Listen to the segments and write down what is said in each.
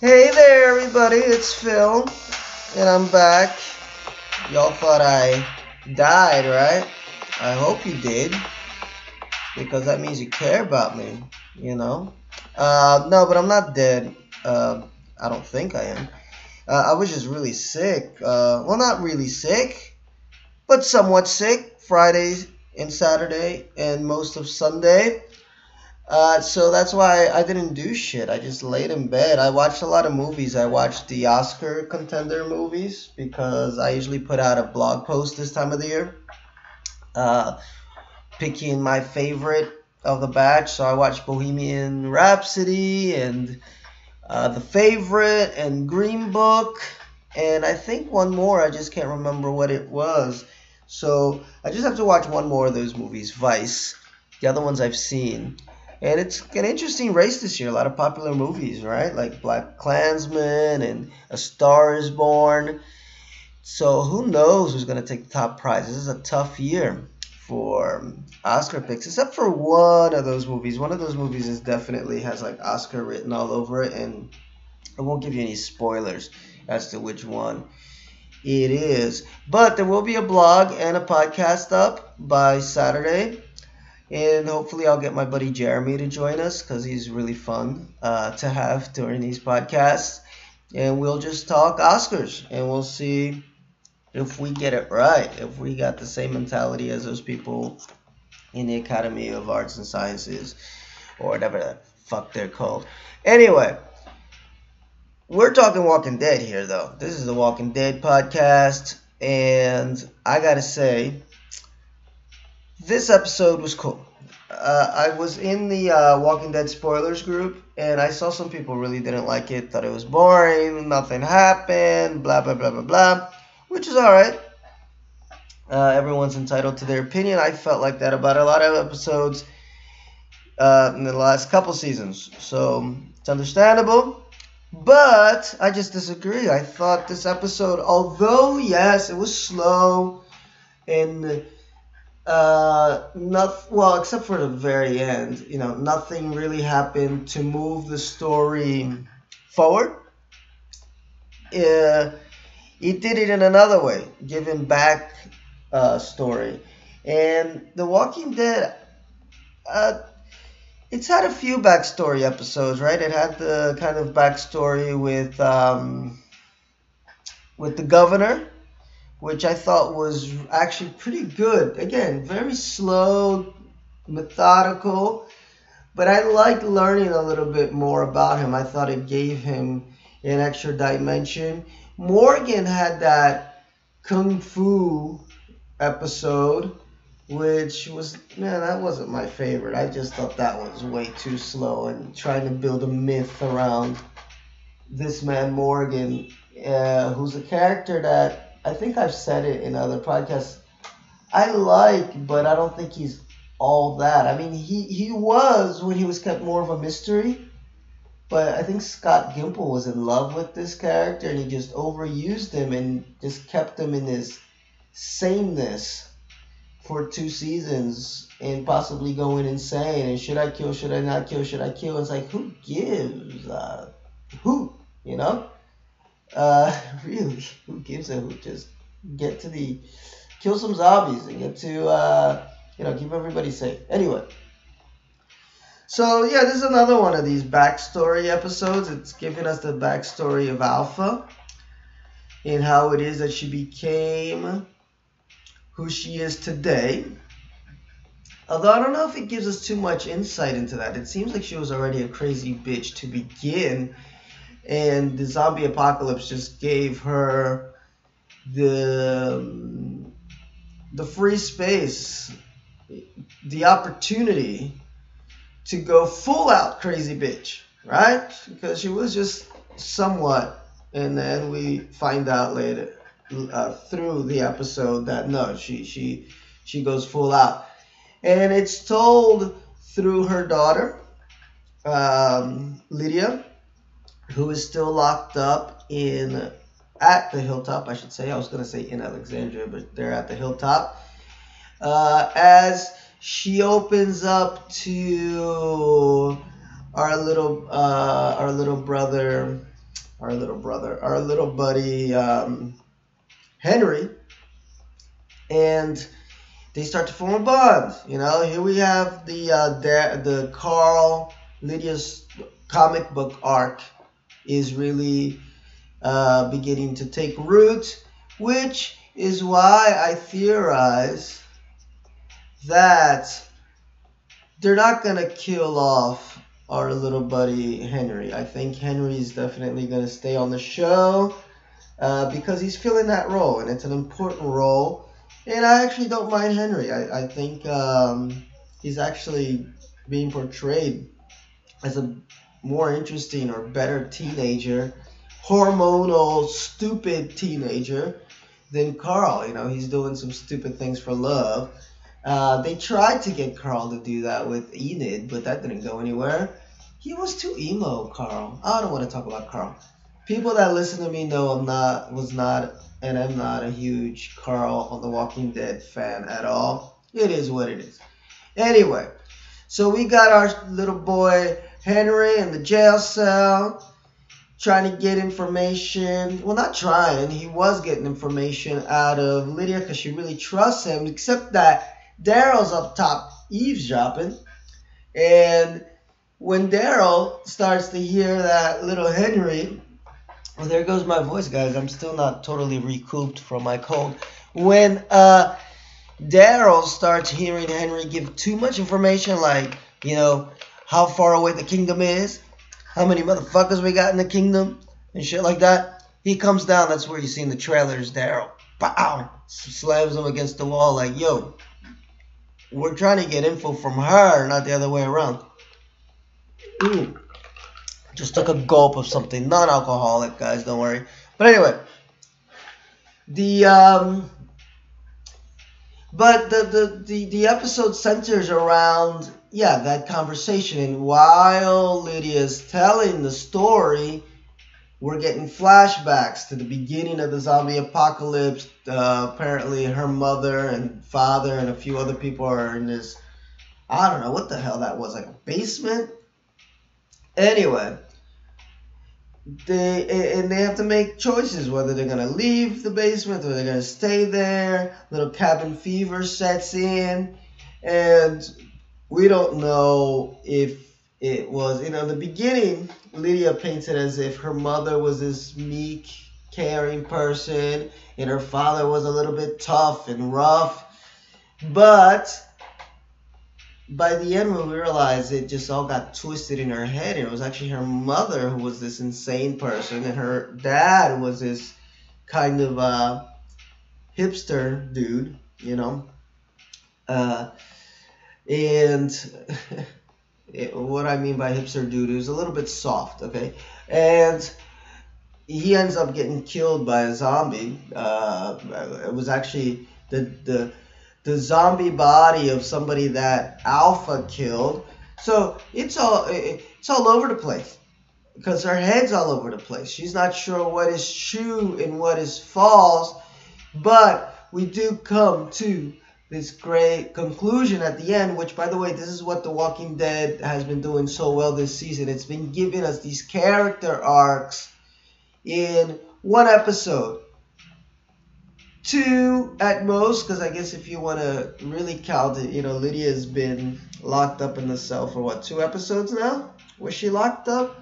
Hey there, everybody, it's Phil, and I'm back. Y'all thought I died, right? I hope you did, because that means you care about me, you know? No, but I'm not dead. I don't think I am. I was just really sick. Well, not really sick, but somewhat sick. Friday and Saturday, and most of Sunday. So that's why I didn't do shit. I just laid in bed. I watched a lot of movies. I watched the Oscar contender movies because I usually put out a blog post this time of the year, uh, picking my favorite of the batch. So I watched Bohemian Rhapsody and The Favorite and Green Book, and I think one more. I just can't remember what it was. So I just have to watch one more of those movies, Vice. The other ones I've seen. And it's an interesting race this year. A lot of popular movies, right? Like Black Klansman and A Star is Born. So who knows who's going to take the top prize? This is a tough year for Oscar picks, except for one of those movies. One of those movies is definitely has like Oscar written all over it, and I won't give you any spoilers as to which one it is. But there will be a blog and a podcast up by Saturday. And hopefully I'll get my buddy Jeremy to join us because he's really fun to have during these podcasts. And we'll just talk Oscars and we'll see if we get it right, if we got the same mentality as those people in the Academy of Arts and Sciences or whatever the fuck they're called. Anyway, we're talking Walking Dead here, though. This is the Walking Dead podcast, and I gotta say, this episode was cool. I was in the Walking Dead spoilers group, and I saw some people really didn't like it, thought it was boring, nothing happened, blah, blah, blah, blah, blah, which is alright. Everyone's entitled to their opinion. I felt like that about a lot of episodes in the last couple seasons, so it's understandable. But I just disagree. I thought this episode, although, yes, it was slow and well, except for the very end, nothing really happened to move the story forward. It did it in another way, giving back story. And The Walking Dead, it's had a few backstory episodes, right? It had the kind of backstory with the governor, which I thought was actually pretty good. Again, very slow, methodical, but I liked learning a little bit more about him. I thought it gave him an extra dimension. Morgan had that Kung Fu episode, which was, man, that wasn't my favorite. I just thought that was way too slow and trying to build a myth around this man Morgan, who's a character that I think I've said it in other podcasts I like, but I don't think he's all that. I mean, he was when he was kept more of a mystery, but I think Scott Gimple was in love with this character and he just overused him and just kept him in his sameness for 2 seasons and possibly going insane. And should I kill? Should I not kill? Should I kill? It's like, who gives? Who? You know? Really, who gives a hoot? Just get to kill some zombies and get to, keep everybody safe. Anyway, so yeah, this is another one of these backstory episodes. It's giving us the backstory of Alpha and how it is that she became who she is today. Although I don't know if it gives us too much insight into that. It seems like she was already a crazy bitch to begin, and the zombie apocalypse just gave her the free space, the opportunity to go full out crazy bitch, right? Because she was just somewhat, and then we find out later through the episode that no, she goes full out, and it's told through her daughter, Lydia, who is still locked up at the Hilltop, I should say. I was going to say in Alexandria, but they're at the Hilltop. As she opens up to our little brother our little brother, our little buddy Henry, and they start to form a bond. You know, here we have the Carl Lydia's comic book arc is really beginning to take root, which is why I theorize that they're not gonna kill off our little buddy Henry. I think Henry's definitely gonna stay on the show because he's filling that role, and it's an important role. And I actually don't mind Henry. I think he's actually being portrayed as a more interesting or better teenager, hormonal, stupid teenager than Carl. You know, he's doing some stupid things for love. They tried to get Carl to do that with Enid, but that didn't go anywhere. He was too emo, Carl. I don't want to talk about Carl. People that listen to me know I'm not a huge Carl on The Walking Dead fan at all. It is what it is. Anyway, so we got our little boy Henry in the jail cell trying to get information. Well, not trying. He was getting information out of Lydia because she really trusts him, except that Daryl's up top eavesdropping. And when Daryl starts to hear that little Henry, well, there goes my voice, guys. I'm still not totally recouped from my cold. When Daryl starts hearing Henry give too much information, like, you know, how far away the kingdom is, how many motherfuckers we got in the kingdom, and shit like that, he comes down. That's where you see in the trailers, Daryl, pow, slams him against the wall like, yo, we're trying to get info from her, not the other way around. Ooh. Just took a gulp of something non-alcoholic, guys, don't worry. But anyway, the episode centers around, yeah, that conversation. And while Lydia's telling the story, we're getting flashbacks to the beginning of the zombie apocalypse. Apparently her mother and father and a few other people are in this, I don't know what the hell that was, like a basement? Anyway, they have to make choices whether they're going to leave the basement or they're going to stay there. Little cabin fever sets in, and we don't know if it was, you know, in the beginning, Lydia paints it as if her mother was this meek, caring person, and her father was a little bit tough and rough. But by the end, when we realized it just all got twisted in her head, and it was actually her mother who was this insane person, and her dad was this kind of hipster dude, you know. What I mean by hipster dude is a little bit soft, okay? And he ends up getting killed by a zombie. It was actually the zombie body of somebody that Alpha killed. So it's all over the place because her head's all over the place. She's not sure what is true and what is false, but we do come to this great conclusion at the end, which, by the way, this is what The Walking Dead has been doing so well this season. It's been giving us these character arcs in one episode. 2 at most, because I guess if you want to really count it, you know, Lydia's been locked up in the cell for what, 2 episodes now? Was she locked up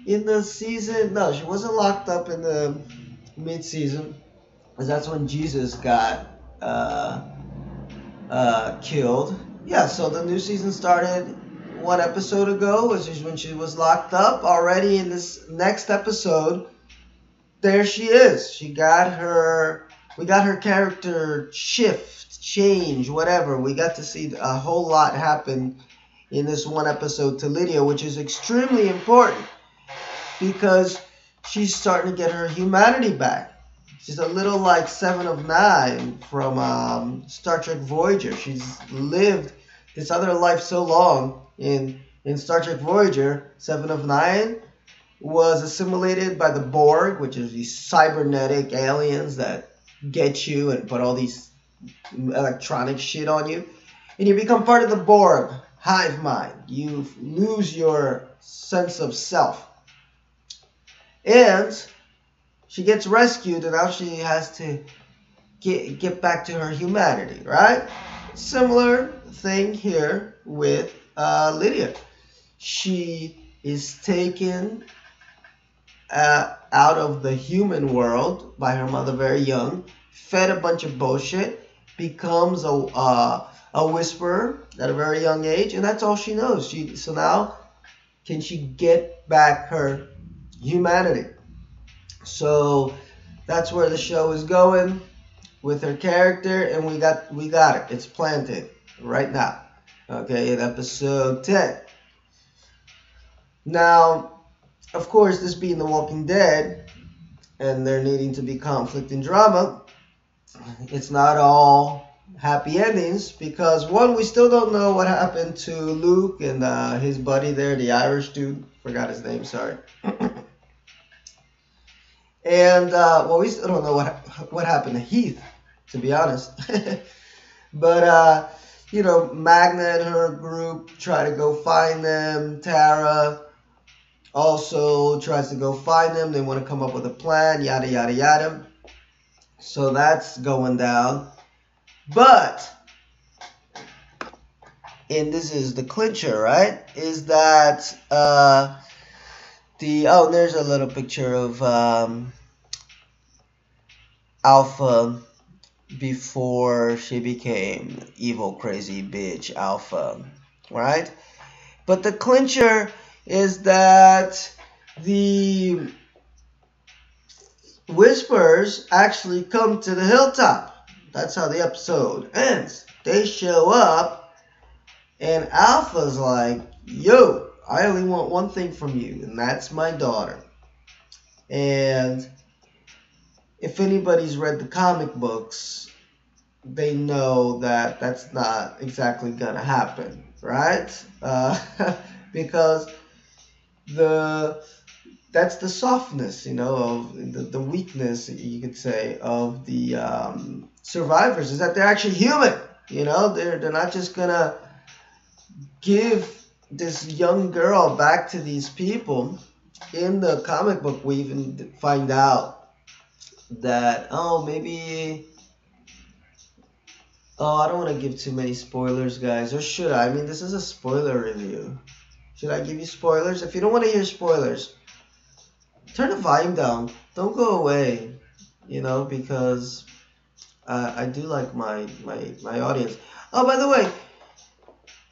in the season? No, she wasn't locked up in the mid-season, because that's when Jesus got killed. Yeah, so the new season started 1 episode ago, which is when she was locked up. Already in this next episode, there she is. We got her character shift, change, whatever. We got to see a whole lot happen in this 1 episode to Lydia, which is extremely important because she's starting to get her humanity back. She's a little like Seven of Nine from Star Trek Voyager. She's lived this other life so long in Star Trek Voyager. Seven of Nine was assimilated by the Borg, which is these cybernetic aliens that get you and put all these electronic shit on you. And you become part of the Borg, hive mind. You lose your sense of self. And she gets rescued, and now she has to get back to her humanity, right? Similar thing here with Lydia. She is taken out of the human world by her mother very young, fed a bunch of bullshit, becomes a whisperer at a very young age, and that's all she knows. So now, can she get back her humanity? So that's where the show is going with her character, and we got it. It's planted right now. Okay, in episode 10. Now, of course, this being The Walking Dead, and there needing to be conflict and drama, it's not all happy endings, because one, we still don't know what happened to Luke and his buddy there, the Irish dude. Forgot his name, sorry. And well, we still don't know what happened to Heath, to be honest. But you know, Magna and her group try to go find them. Tara also tries to go find them. They want to come up with a plan, yada yada yada. So that's going down. But, and this is the clincher, right? Is that there's a little picture of Alpha before she became evil, crazy bitch Alpha, right? But the clincher is that the Whispers actually come to the hilltop. That's how the episode ends. They show up, and Alpha's like, yo, I only want one thing from you, and that's my daughter. And if anybody's read the comic books, they know that that's not exactly gonna happen, right? Because that's the softness, you know, of the weakness, you could say, of the survivors, is that they're actually human. You know, they're not just gonna give this young girl back to these people. In the comic book, we even find out that, maybe, I don't want to give too many spoilers, guys, or should I? I mean, this is a spoiler review. Should I give you spoilers? If you don't want to hear spoilers, turn the volume down. Don't go away, you know, because I do like my audience. Oh, by the way,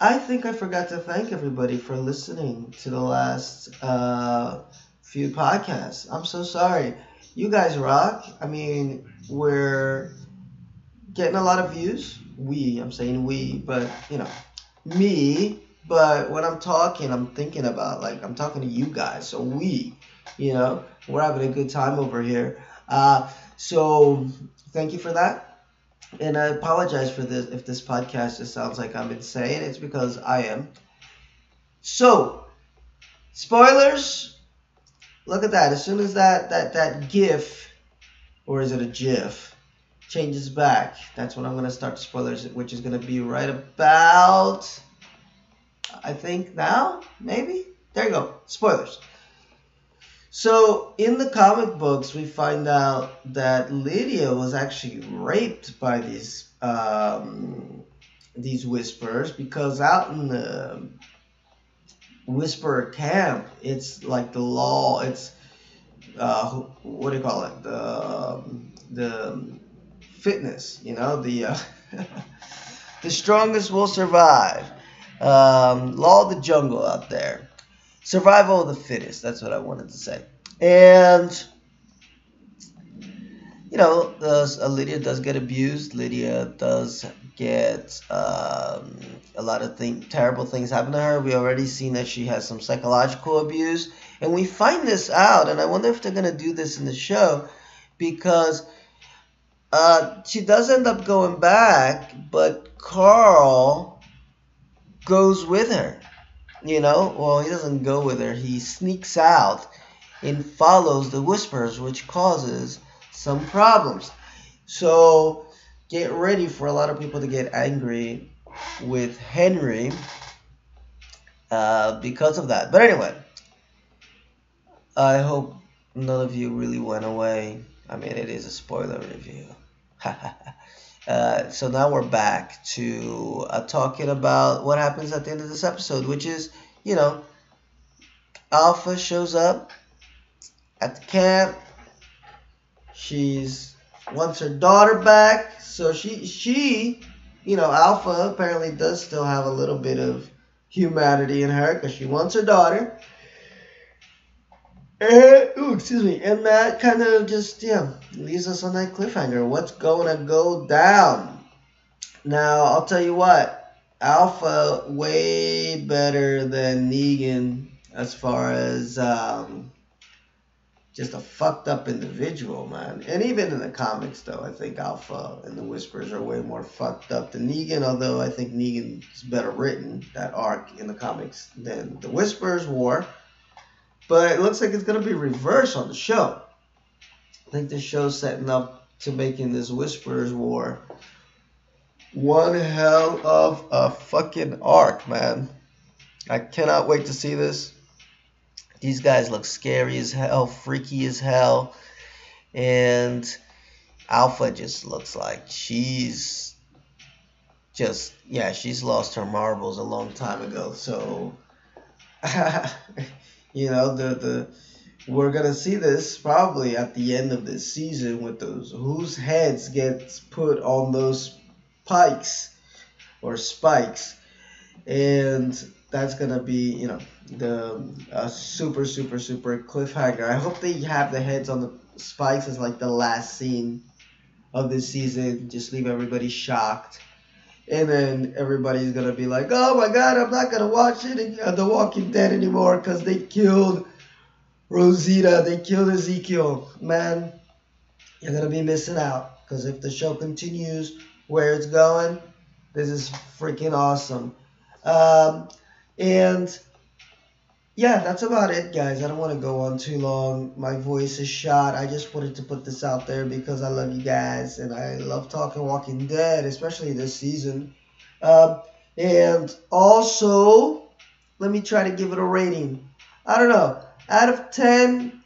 I think I forgot to thank everybody for listening to the last few podcasts. I'm so sorry. You guys rock. I mean, we're getting a lot of views. I'm saying we, but, you know, me. But when I'm talking, I'm thinking about, like, I'm talking to you guys. So we, you know, we're having a good time over here. So thank you for that. And I apologize for this if this podcast just sounds like I'm insane. It's because I am. So, spoilers. Look at that. As soon as that GIF, or is it a GIF, changes back, that's when I'm going to start spoilers, which is going to be right about, I think now, maybe? There you go. Spoilers. So, in the comic books, we find out that Lydia was actually raped by these Whisperers, because out in the Whisperer camp, it's like the law. It's what do you call it? The fitness. You know, the the strongest will survive. Law of the jungle out there. Survival of the fittest. That's what I wanted to say. And you know, Lydia does get abused. Lydia does get a lot of terrible things happen to her. We already seen that she has some psychological abuse, and we find this out. And I wonder if they're gonna do this in the show, because she does end up going back, but Carl goes with her. You know, well, he doesn't go with her. He sneaks out and follows the Whisperers, which causes some problems. So get ready for a lot of people to get angry with Henry because of that. But anyway, I hope none of you really went away. I mean, it is a spoiler review. So now we're back to talking about what happens at the end of this episode, which is, you know, Alpha shows up at the camp. She's wants her daughter back, so Alpha apparently does still have a little bit of humanity in her because she wants her daughter. Excuse me. And that kind of just, leaves us on that cliffhanger. What's going to go down? Now, I'll tell you what. Alpha, way better than Negan as far as just a fucked up individual, man. And even in the comics, though, I think Alpha and the Whispers are way more fucked up than Negan, although I think Negan's better written, that arc in the comics, than the Whispers were. But it looks like it's going to be reversed on the show. I think the show's setting up to making this Whisperers War one hell of a fucking arc, man. I cannot wait to see this. These guys look scary as hell, freaky as hell. And Alpha just looks like she's lost her marbles a long time ago. So... we're gonna see this probably at the end of this season with those whose heads gets put on those pikes or spikes, and that's gonna be the super cliffhanger. I hope they have the heads on the spikes as like the last scene of this season, just leave everybody shocked. And then everybody's going to be like, oh my God, I'm not going to watch The Walking Dead anymore because they killed Rosita. They killed Ezekiel. Man, you're going to be missing out. Because if the show continues where it's going, this is freaking awesome. And yeah, that's about it, guys. I don't want to go on too long. My voice is shot. I just wanted to put this out there because I love you guys. And I love talking Walking Dead, especially this season. And also, let me try to give it a rating. I don't know. Out of 10,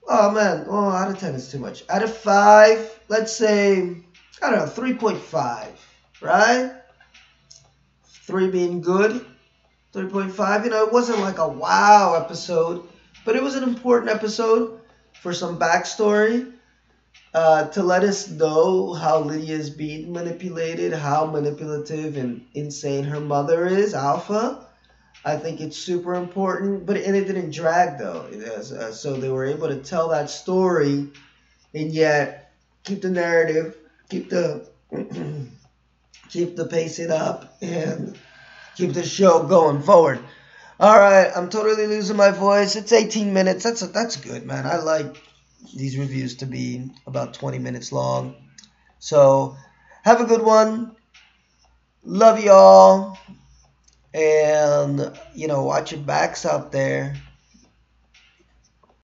oh man, out of 10 is too much. Out of 5, let's say, I don't know, 3.5, right? 3 being good. 3.5, it wasn't like a wow episode, but it was an important episode for some backstory to let us know how Lydia's being manipulated, how manipulative and insane her mother is, Alpha. I think it's super important, and it didn't drag though. So they were able to tell that story and yet keep the narrative, keep the pacing up, and keep the show going forward. All right, I'm totally losing my voice. It's 18 minutes. That's good, man. I like these reviews to be about 20 minutes long. So have a good one. Love y'all. And, watch your backs out there.